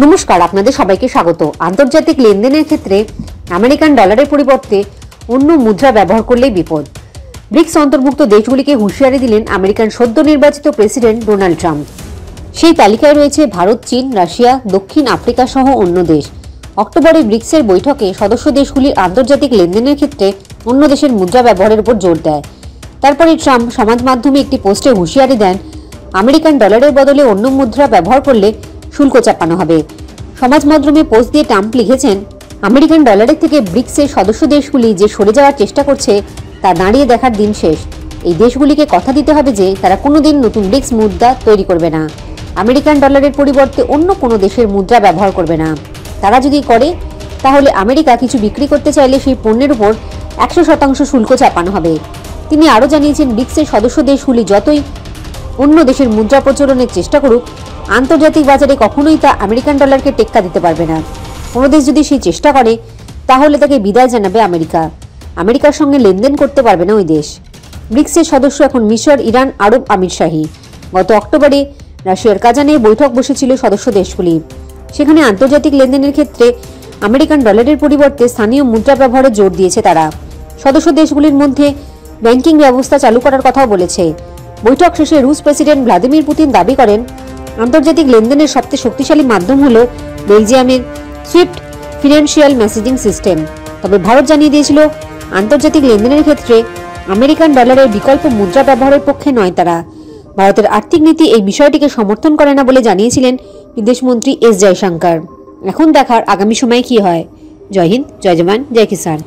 নমস্কার, আপনাদের সবাইকে স্বাগত। আন্তর্জাতিক লেনদেনের ক্ষেত্রে আমেরিকান ডলারের পরিবর্তে অন্য মুদ্রা ব্যবহার করলেই বিপদ। ব্রিক্স অন্তর্ভুক্ত দেশগুলিকে হুঁশিয়ারি দিলেন আমেরিকান সদ্য নির্বাচিত প্রেসিডেন্ট ডোনাল্ড ট্রাম্প। সেই তালিকায় রয়েছে ভারত, চীন, রাশিয়া, দক্ষিণ আফ্রিকা সহ অন্য দেশ। অক্টোবরে ব্রিক্সের বৈঠকে সদস্য দেশগুলির আন্তর্জাতিক লেনদেনের ক্ষেত্রে অন্য দেশের মুদ্রা ব্যবহারের উপর জোর দেয়। তারপরে ট্রাম্প সমাজ মাধ্যমে একটি পোস্টে হুঁশিয়ারি দেন, আমেরিকান ডলারের বদলে অন্য মুদ্রা ব্যবহার করলে শুল্ক চাপানো হবে। সমাজ মাধ্যমে পোস্ট দিয়ে ট্রাম্প লিখেছেন, আমেরিকান ডলারের থেকে ব্রিক্সের সদস্য দেশগুলি যে সরে যাওয়ার চেষ্টা করছে তা দাঁড়িয়ে দেখার দিন শেষ। এই দেশগুলিকে কথা দিতে হবে যে তারা কোনোদিন নতুন ব্রিক্স মুদ্রা তৈরি করবে না, আমেরিকান ডলারের পরিবর্তে অন্য কোনো দেশের মুদ্রা ব্যবহার করবে না। তারা যদি করে তাহলে আমেরিকা কিছু বিক্রি করতে চাইলে সেই পণ্যের উপর 100% শুল্ক চাপানো হবে। তিনি আরও জানিয়েছেন, ব্রিক্সের সদস্য দেশগুলি যতই অন্য দেশের মুদ্রা প্রচলনের চেষ্টা করুক, আন্তর্জাতিক বাজারে কখনোই তা আমেরিকান ডলারকে টেক্কা দিতে পারবে না। কোনো দেশ যদি সেই চেষ্টা করে তাহলে তাকে বিদায় জানাবে আমেরিকা। আমেরিকার সঙ্গে লেনদেন করতে পারবে না ওই দেশ। ব্রিক্সের সদস্য এখন মিশর, ইরান, আরব আমিরশাহী। গত অক্টোবরে রাশিয়ার কাজানে বৈঠক বসেছিল সদস্য দেশগুলি। সেখানে আন্তর্জাতিক লেনদেনের ক্ষেত্রে আমেরিকান ডলারের পরিবর্তে স্থানীয় মুদ্রা ব্যবহারে জোর দিয়েছে তারা। সদস্য দেশগুলির মধ্যে ব্যাংকিং ব্যবস্থা চালু করার কথাও বলেছে। বৈঠক শেষে রুশ প্রেসিডেন্ট ভ্লাদিমির পুতিন দাবি করেন, আন্তর্জাতিক লেনদেনের সবচেয়ে শক্তিশালী মাধ্যম হল বেলজিয়ামের সুইফট ফিনান্সিয়াল মেসেজিং সিস্টেম। তবে ভারত জানিয়ে দিয়েছিল, আন্তর্জাতিক লেনদেনের ক্ষেত্রে আমেরিকান ডলারের বিকল্প মুদ্রা ব্যবহারের পক্ষে নয় তারা। ভারতের আর্থিক নীতি এই বিষয়টিকে সমর্থন করে না বলে জানিয়েছিলেন বিদেশমন্ত্রী এস জয়শঙ্কর। এখন দেখার আগামী সময়ে কি হয়। জয় হিন্দ, জয় জওয়ান, জয় কিষাণ।